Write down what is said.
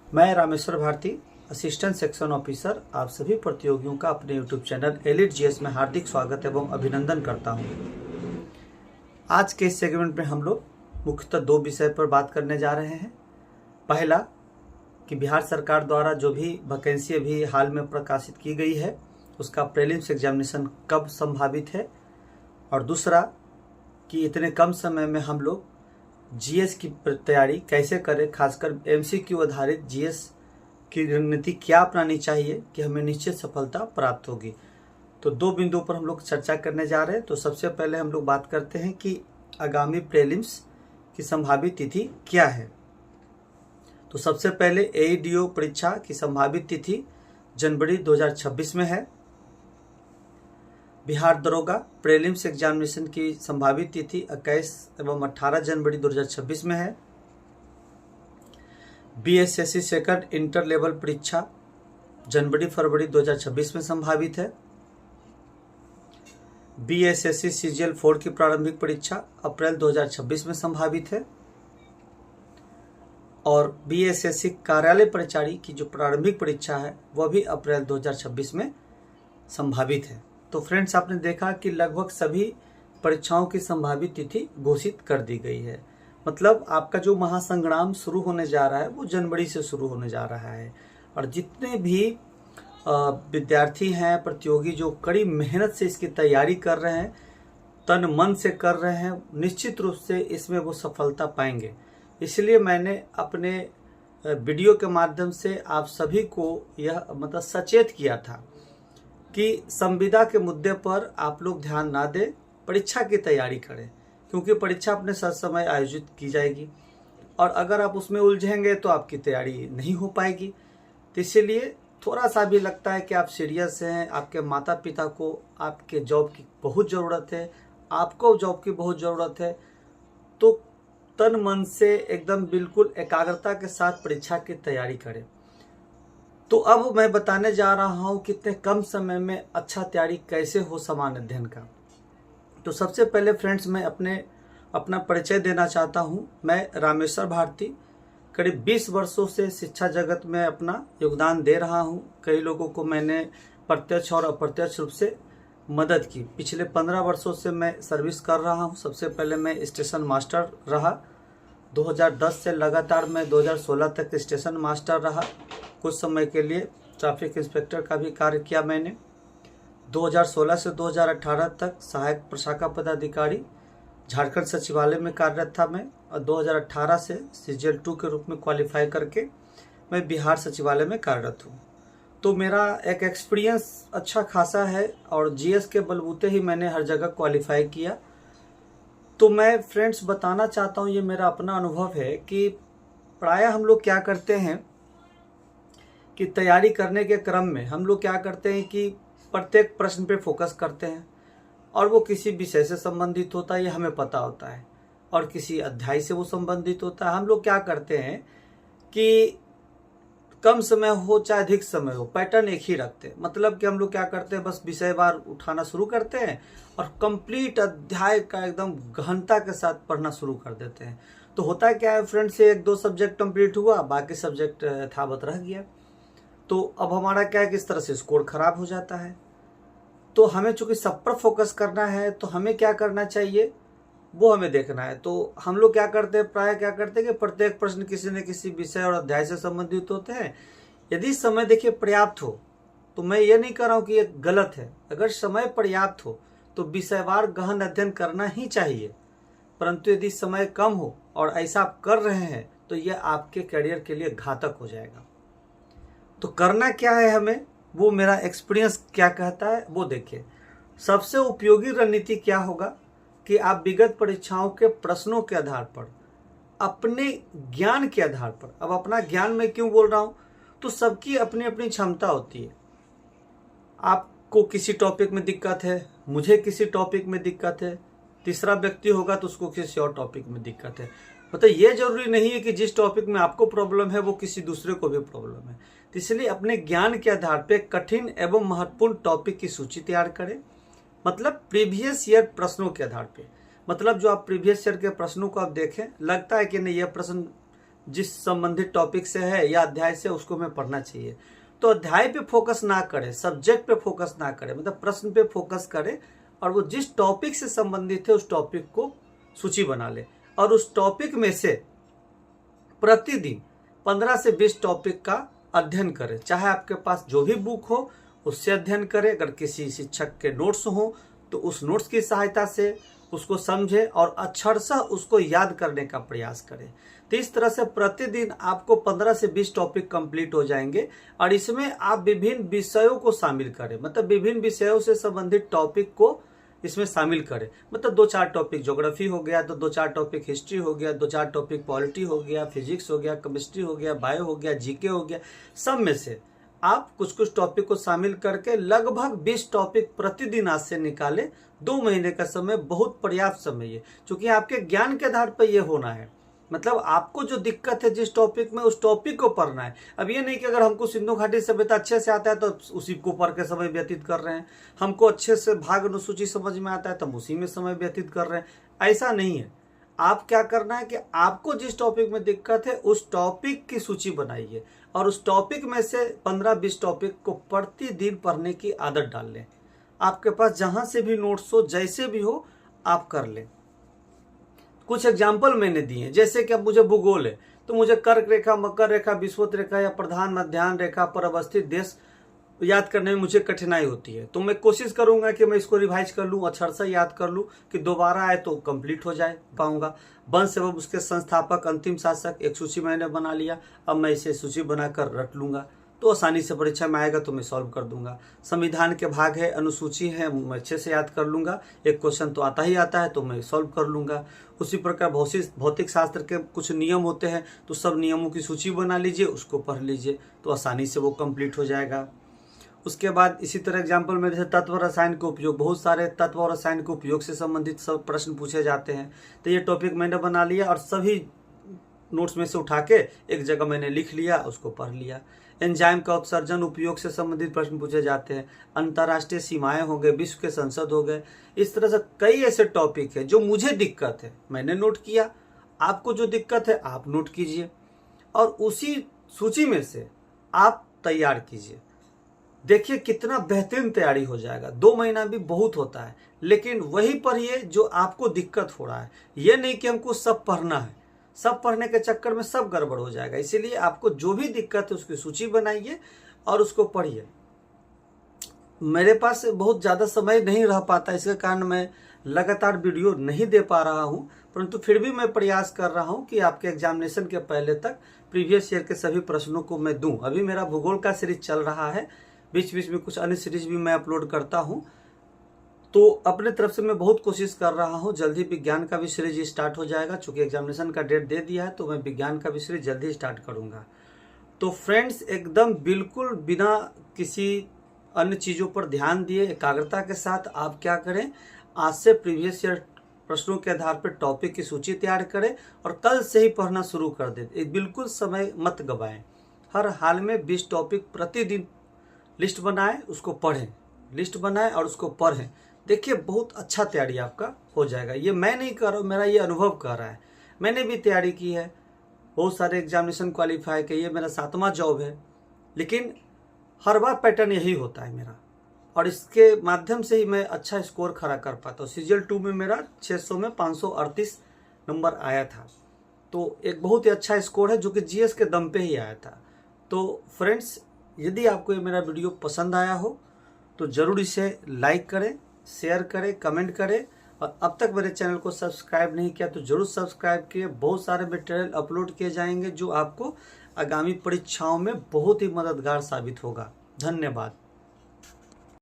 मैं Rameshwar Bharti, assistant section officer, आप सभी प्रतियोगियों का अपने यूट्यूब चैनल एलिट जीएस में हार्दिक स्वागत एवं अभिनंदन करता हूं। आज के इस सेगमेंट में हम लोग मुख्यतः दो विषय पर बात करने जा रहे हैं। पहला कि बिहार सरकार द्वारा जो भी वैकेंसी अभी हाल में प्रकाशित की गई है उसका प्रीलिम्स एग्जामिनेशन कब संभावित है, और दूसरा कि इतने कम समय में हम लोग जीएस की तैयारी कैसे करें, खासकर एमसीक्यू आधारित जीएस की रणनीति क्या अपनानी चाहिए कि हमें निश्चित सफलता प्राप्त होगी। तो दो बिंदुओं पर हम लोग चर्चा करने जा रहे हैं। तो सबसे पहले हम लोग बात करते हैं कि आगामी प्रीलिम्स की संभावित तिथि क्या है। तो सबसे पहले एईडीओ परीक्षा की संभावित तिथि जनवरी 2026 में है। बिहार दरोगा प्रीलिम्स एग्जामिनेशन की संभावित तिथि 21 एवं 18 जनवरी 2026 में है। बीएसएससी सेकंड इंटर लेवल परीक्षा जनवरी-फरवरी 2026 में संभावित है। बीएसएससी सीजीएल 4 की प्रारंभिक परीक्षा अप्रैल 2026 में संभावित है। और बीएसएससी कार्यालय परिचारी की जो प्रारंभिक परीक्षा है वह भी अप्रैल 2026 में संभावित है। तो फ्रेंड्स, आपने देखा कि लगभग सभी परीक्षाओं की संभावित तिथि घोषित कर दी गई है। मतलब आपका जो महासंग्राम शुरू होने जा रहा है वो जनवरी से शुरू होने जा रहा है। और जितने भी विद्यार्थी हैं, प्रतियोगी जो कड़ी मेहनत से इसकी तैयारी कर रहे हैं, तन मन से कर रहे हैं, निश्चित रूप से इसमें वो सफलता पाएंगे। इसलिए मैंने अपने वीडियो के माध्यम से आप सभी को यह सचेत किया था कि संविदा के मुद्दे पर आप लोग ध्यान ना दें, परीक्षा की तैयारी करें, क्योंकि परीक्षा अपने समय आयोजित की जाएगी और अगर आप उसमें उलझेंगे तो आपकी तैयारी नहीं हो पाएगी। तो इसीलिए थोड़ा सा भी लगता है कि आप सीरियस हैं, आपके माता पिता को आपके जॉब की बहुत ज़रूरत है, आपको जॉब की बहुत ज़रूरत है, तो तन मन से एकदम बिल्कुल एकाग्रता के साथ परीक्षा की तैयारी करें। तो अब मैं बताने जा रहा हूँ कितने कम समय में अच्छा तैयारी कैसे हो सामान्य अध्ययन का। तो सबसे पहले फ्रेंड्स, मैं अपना परिचय देना चाहता हूँ। मैं रामेश्वर भारती करीब 20 वर्षों से शिक्षा जगत में अपना योगदान दे रहा हूँ। कई लोगों को मैंने प्रत्यक्ष और अप्रत्यक्ष रूप से मदद की। पिछले 15 वर्षों से मैं सर्विस कर रहा हूँ। सबसे पहले मैं स्टेशन मास्टर रहा, 2010 से लगातार मैं 2016 तक स्टेशन मास्टर रहा। कुछ समय के लिए ट्रैफिक इंस्पेक्टर का भी कार्य किया मैंने। 2016 से 2018 तक सहायक प्रशाखा पदाधिकारी झारखंड सचिवालय में कार्यरत था मैं, और 2018 से सीजीएल 2 के रूप में क्वालिफाई करके मैं बिहार सचिवालय में कार्यरत हूँ। तो मेरा एक एक्सपीरियंस अच्छा खासा है और जीएस के बलबूते ही मैंने हर जगह क्वालिफाई किया। तो मैं फ्रेंड्स बताना चाहता हूँ, ये मेरा अपना अनुभव है कि प्रायः हम लोग क्या करते हैं कि तैयारी करने के क्रम में हम लोग क्या करते हैं कि प्रत्येक प्रश्न पे फोकस करते हैं, और वो किसी विषय से संबंधित होता है, ये हमें पता होता है, और किसी अध्याय से वो संबंधित होता है। हम लोग क्या करते हैं कि कम समय हो चाहे अधिक समय हो, पैटर्न एक ही रखते हैं। मतलब कि हम लोग क्या करते हैं, बस विषयवार उठाना शुरू करते हैं और कंप्लीट अध्याय का एकदम गहनता के साथ पढ़ना शुरू कर देते हैं। तो होता क्या है फ्रेंड्स, से 1-2 सब्जेक्ट कंप्लीट हुआ, बाकी सब्जेक्ट यथावत रह गया। तो अब हमारा क्या है कि इस तरह से स्कोर खराब हो जाता है। तो हमें चूंकि सब पर फोकस करना है, तो हमें क्या करना चाहिए वो हमें देखना है। तो हम लोग क्या करते हैं, प्राय क्या करते हैं कि प्रत्येक प्रश्न किसी न किसी विषय और अध्याय से संबंधित होते हैं। यदि समय देखिए पर्याप्त हो, तो मैं ये नहीं कर रहा हूँ कि ये गलत है, अगर समय पर्याप्त हो तो विषयवार गहन अध्ययन करना ही चाहिए। परंतु यदि समय कम हो और ऐसा आप कर रहे हैं तो यह आपके करियर के लिए घातक हो जाएगा। तो करना क्या है हमें, वो मेरा एक्सपीरियंस क्या कहता है वो देखिए। सबसे उपयोगी रणनीति क्या होगा कि आप विगत परीक्षाओं के प्रश्नों के आधार पर, अपने ज्ञान के आधार पर, अब अपना ज्ञान में क्यों बोल रहा हूं, तो सबकी अपनी अपनी क्षमता होती है। आपको किसी टॉपिक में दिक्कत है, मुझे किसी टॉपिक में दिक्कत है, तीसरा व्यक्ति होगा तो उसको किसी और टॉपिक में दिक्कत है। मतलब ये जरूरी नहीं है कि जिस टॉपिक में आपको प्रॉब्लम है वो किसी दूसरे को भी प्रॉब्लम है। तो इसलिए अपने ज्ञान के आधार पर कठिन एवं महत्वपूर्ण टॉपिक की सूची तैयार करें। मतलब प्रीवियस ईयर प्रश्नों के आधार पे, मतलब जो आप प्रीवियस ईयर के प्रश्नों को आप देखें, लगता है कि नहीं यह प्रश्न जिस संबंधित टॉपिक से है या अध्याय से, उसको हमें पढ़ना चाहिए। तो अध्याय पे फोकस ना करें, सब्जेक्ट पे फोकस ना करें, मतलब प्रश्न पे फोकस करें और वो जिस टॉपिक से संबंधित है उस टॉपिक को सूची बना ले और उस टॉपिक में से प्रतिदिन 15 से 20 टॉपिक का अध्ययन करें। चाहे आपके पास जो भी बुक हो उससे अध्ययन करें, अगर किसी शिक्षक के नोट्स हो तो उस नोट्स की सहायता से उसको समझे और अक्षरशः उसको याद करने का प्रयास करें। तो इस तरह से प्रतिदिन आपको 15 से 20 टॉपिक कंप्लीट हो जाएंगे और इसमें आप विभिन्न विषयों को शामिल करें, मतलब विभिन्न विषयों से संबंधित टॉपिक को इसमें शामिल करें। मतलब 2-4 टॉपिक ज्योग्राफी हो गया, तो 2-4 टॉपिक हिस्ट्री हो गया, 2-4 टॉपिक पॉलिटी हो गया, फिजिक्स हो गया, केमिस्ट्री हो गया, बायो हो गया, जीके हो गया। सब में से आप कुछ कुछ टॉपिक को शामिल करके लगभग 20 टॉपिक प्रतिदिन आज से निकाले। 2 महीने का समय बहुत पर्याप्त समय है, क्योंकि आपके ज्ञान के आधार पर यह होना है। मतलब आपको जो दिक्कत है जिस टॉपिक में, उस टॉपिक को पढ़ना है। अब ये नहीं कि अगर हमको सिंधु घाटी सभ्यता अच्छे से आता है तो उसी को पढ़ के समय व्यतीत कर रहे हैं, हमको अच्छे से भाग अनुसूची समझ में आता है तो हम उसी में समय व्यतीत कर रहे हैं। ऐसा नहीं है। आप क्या करना है कि आपको जिस टॉपिक में दिक्कत है उस टॉपिक की सूची बनाइए और उस टॉपिक में से 15-20 टॉपिक को प्रतिदिन पढ़ने की आदत डाल लें। आपके पास जहां से भी नोट्स हो, जैसे भी हो, आप कर लें। कुछ एग्जाम्पल मैंने दिए हैं, जैसे कि अब मुझे भूगोल है तो मुझे कर्क रेखा, मकर रेखा, विषुवत रेखा या प्रधान मध्याह्न रेखा पर अवस्थित देश याद करने में मुझे कठिनाई होती है। तो मैं कोशिश करूंगा कि मैं इसको रिवाइज कर लूं, अक्षरशः याद कर लूं कि दोबारा आए तो कंप्लीट हो जाए पाऊंगा। वंश एवं उसके संस्थापक, अंतिम शासक, एक सूची मैंने बना लिया। अब मैं इसे सूची बनाकर रट लूंगा तो आसानी से परीक्षा में आएगा तो मैं सॉल्व कर दूंगा। संविधान के भाग है, अनुसूची है, मैं अच्छे से याद कर लूंगा। एक क्वेश्चन तो आता ही आता है तो मैं सॉल्व कर लूंगा। उसी प्रकार भौतिक शास्त्र के कुछ नियम होते हैं तो सब नियमों की सूची बना लीजिए, उसको पढ़ लीजिए तो आसानी से वो कंप्लीट हो जाएगा। उसके बाद इसी तरह एग्जाम्पल में जैसे तत्व रसायन के उपयोग, बहुत सारे तत्व और रसायन के उपयोग से संबंधित सब प्रश्न पूछे जाते हैं। तो ये टॉपिक मैंने बना लिया और सभी नोट्स में से उठा के एक जगह मैंने लिख लिया, उसको पढ़ लिया। एंजाइम का उत्सर्जन उपयोग से संबंधित प्रश्न पूछे जाते हैं। अंतर्राष्ट्रीय सीमाएं हो गए, विश्व के संसद हो गए। इस तरह से कई ऐसे टॉपिक है जो मुझे दिक्कत है, मैंने नोट किया। आपको जो दिक्कत है आप नोट कीजिए और उसी सूची में से आप तैयार कीजिए। देखिए कितना बेहतरीन तैयारी हो जाएगा। 2 महीना भी बहुत होता है, लेकिन वही पढ़िए जो आपको दिक्कत हो रहा है। ये नहीं कि हमको सब पढ़ना है, सब पढ़ने के चक्कर में सब गड़बड़ हो जाएगा। इसीलिए आपको जो भी दिक्कत है उसकी सूची बनाइए और उसको पढ़िए। मेरे पास बहुत ज़्यादा समय नहीं रह पाता, इसके कारण मैं लगातार वीडियो नहीं दे पा रहा हूँ, परंतु फिर भी मैं प्रयास कर रहा हूँ कि आपके एग्जामिनेशन के पहले तक प्रीवियस ईयर के सभी प्रश्नों को मैं दूँ। अभी मेरा भूगोल का सीरीज चल रहा है, बीच बीच में कुछ अन्य सीरीज भी मैं अपलोड करता हूँ। तो अपने तरफ से मैं बहुत कोशिश कर रहा हूँ। जल्दी विज्ञान का भी सीरीज स्टार्ट हो जाएगा, चूंकि एग्जामिनेशन का डेट दे दिया है तो मैं विज्ञान का भी सीरीज जल्दी स्टार्ट करूँगा। तो फ्रेंड्स, एकदम बिल्कुल बिना किसी अन्य चीज़ों पर ध्यान दिए एकाग्रता के साथ आप क्या करें, आज से प्रीवियस ईयर प्रश्नों के आधार पर टॉपिक की सूची तैयार करें और कल से ही पढ़ना शुरू कर दें। बिल्कुल समय मत गवाएं। हर हाल में 20 टॉपिक प्रतिदिन लिस्ट बनाएं, उसको पढ़ें, लिस्ट बनाएं और उसको पढ़ें। देखिए बहुत अच्छा तैयारी आपका हो जाएगा। ये मैं नहीं कर रहा हूँ, मेरा ये अनुभव कर रहा है। मैंने भी तैयारी की है, बहुत सारे एग्जामिनेशन क्वालिफाई किए, ये मेरा 7वां जॉब है, लेकिन हर बार पैटर्न यही होता है मेरा और इसके माध्यम से ही मैं अच्छा स्कोर खड़ा कर पाता हूँ। सीजीएल 2 में मेरा 600 में 538 नंबर आया था, तो एक बहुत ही अच्छा स्कोर है जो कि जीएस के दम पे ही आया था। तो फ्रेंड्स, यदि आपको ये मेरा वीडियो पसंद आया हो तो ज़रूर इसे लाइक करें, शेयर करें, कमेंट करें और अब तक मेरे चैनल को सब्सक्राइब नहीं किया तो ज़रूर सब्सक्राइब किए। बहुत सारे मटेरियल अपलोड किए जाएंगे जो आपको आगामी परीक्षाओं में बहुत ही मददगार साबित होगा। धन्यवाद।